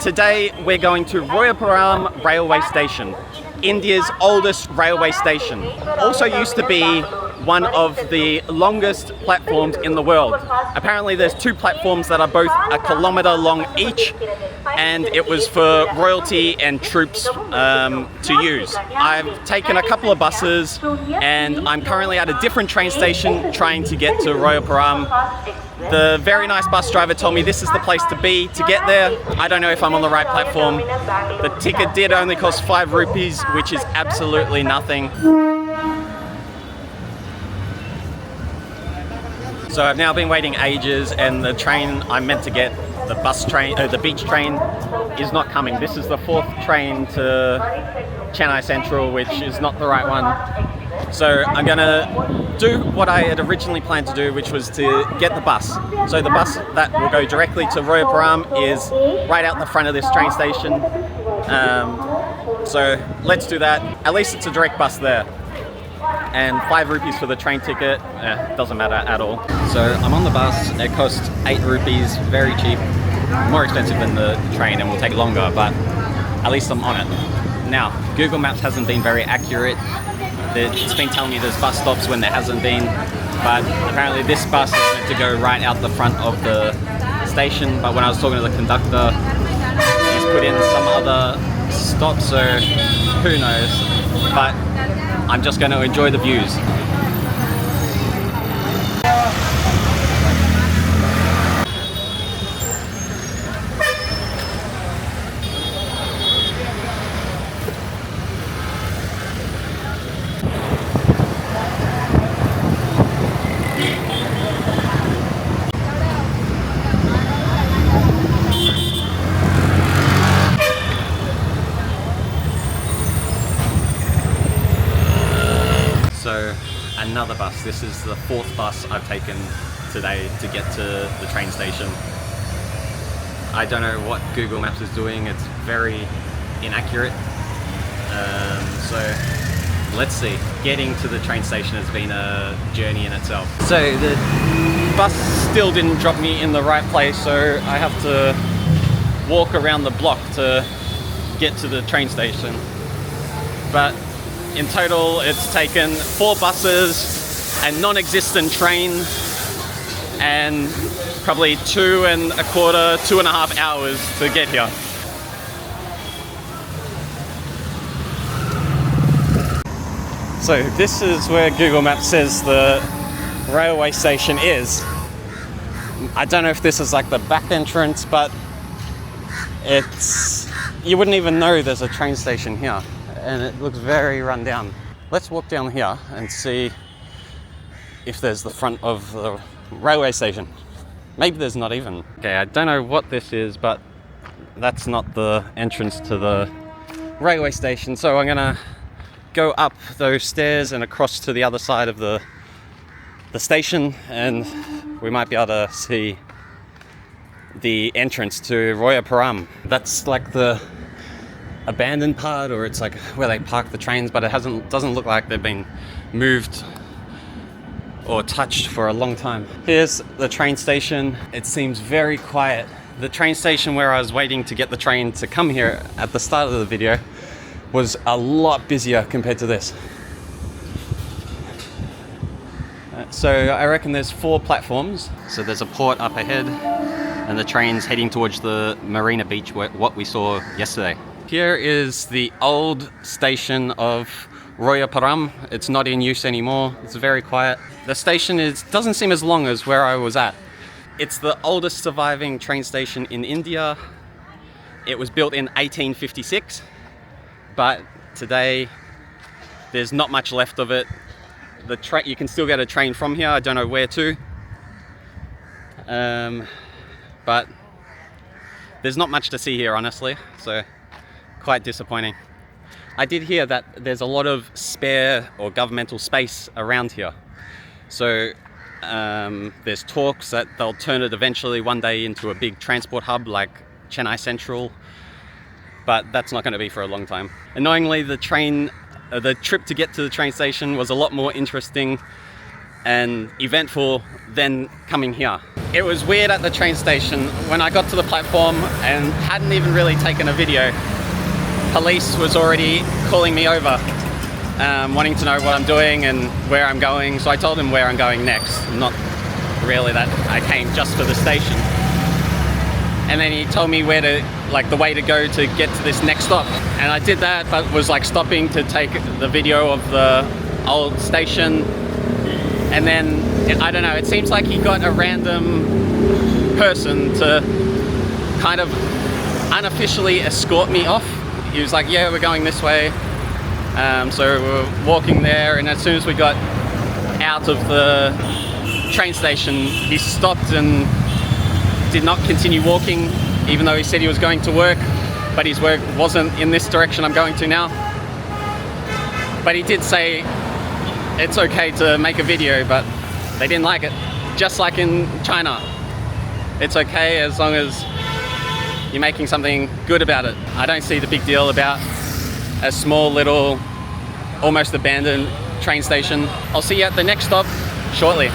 Today we're going to Royapuram Railway Station, India's oldest railway station. Also used to be one of the longest platforms in the world. Apparently there's two platforms that are both a kilometre long each, and it was for royalty and troops to use. I've taken a couple of buses and I'm currently at a different train station trying to get to Royapuram. The very nice bus driver told me this is the place to be to get there. I don't know if I'm on the right platform. The ticket did only cost 5 rupees, which is absolutely nothing. So I've now been waiting ages, and the train I'm meant to get, the beach train, is not coming. This is the 4th train to Chennai Central, which is not the right one. So I'm gonna do what I had originally planned to do, which was to get the bus. So the bus that will go directly to Royapuram is right out the front of this train station. So let's do that. At least it's a direct bus there. And 5 rupees for the train ticket, doesn't matter at all. So I'm on the bus, it costs 8 rupees, very cheap. More expensive than the train and will take longer, but at least I'm on it. Now, Google Maps hasn't been very accurate. It's been telling me there's bus stops when there hasn't been, but apparently this bus is meant to go right out the front of the station, but when I was talking to the conductor, he's put in some other stops, so who knows, but I'm just going to enjoy the views. So another bus. This is the 4th bus I've taken today to get to the train station. I don't know what Google Maps is doing. It's very inaccurate. So let's see. Getting to the train station has been a journey in itself. So the bus still didn't drop me in the right place, so I have to walk around the block to get to the train station. But in total, it's taken 4 buses, a non-existent train, and probably 2.25 hours to get here. So this is where Google Maps says the railway station is. I don't know if this is like the back entrance, but you wouldn't even know there's a train station here. And it looks very run down. Let's walk down here and see if there's the front of the railway station. Maybe there's not even. Okay, I don't know what this is, but that's not the entrance to the railway station. So I'm gonna go up those stairs and across to the other side of the station, and we might be able to see the entrance to Royapuram. That's like the abandoned part, or it's like where they park the trains, but it doesn't look like they've been moved or touched for a long time. Here's the train station. It seems very quiet. The train station where I was waiting to get the train to come here at the start of the video was a lot busier compared to this. So I reckon there's 4 platforms. So there's a port up ahead and the train's heading towards the Marina Beach, what we saw yesterday. Here is the old station of Royapuram. It's not in use anymore. It's very quiet. The station doesn't seem as long as where I was at. It's the oldest surviving train station in India. It was built in 1856, but today there's not much left of it. You can still get a train from here. I don't know where to, but there's not much to see here, honestly. So quite disappointing. I did hear that there's a lot of spare or governmental space around here. So there's talks that they'll turn it eventually one day into a big transport hub like Chennai Central, but that's not going to be for a long time. Annoyingly, the trip to get to the train station was a lot more interesting and eventful than coming here. It was weird at the train station. When I got to the platform and hadn't even really taken a video, police was already calling me over, wanting to know what I'm doing and where I'm going. So I told him where I'm going next, not really that I came just for the station. And then he told me where to, like, the way to go to get to this next stop. And I did that, but was like stopping to take the video of the old station. And then, I don't know, it seems like he got a random person to kind of unofficially escort me off. He was like, yeah, we're going this way. So we're walking there, and as soon as we got out of the train station, he stopped and did not continue walking, even though he said he was going to work, but his work wasn't in this direction I'm going to now. But he did say it's okay to make a video, but they didn't like it. Just like in China, it's okay as long as you're making something good about it. I don't see the big deal about a small little, almost abandoned train station. I'll see you at the next stop shortly.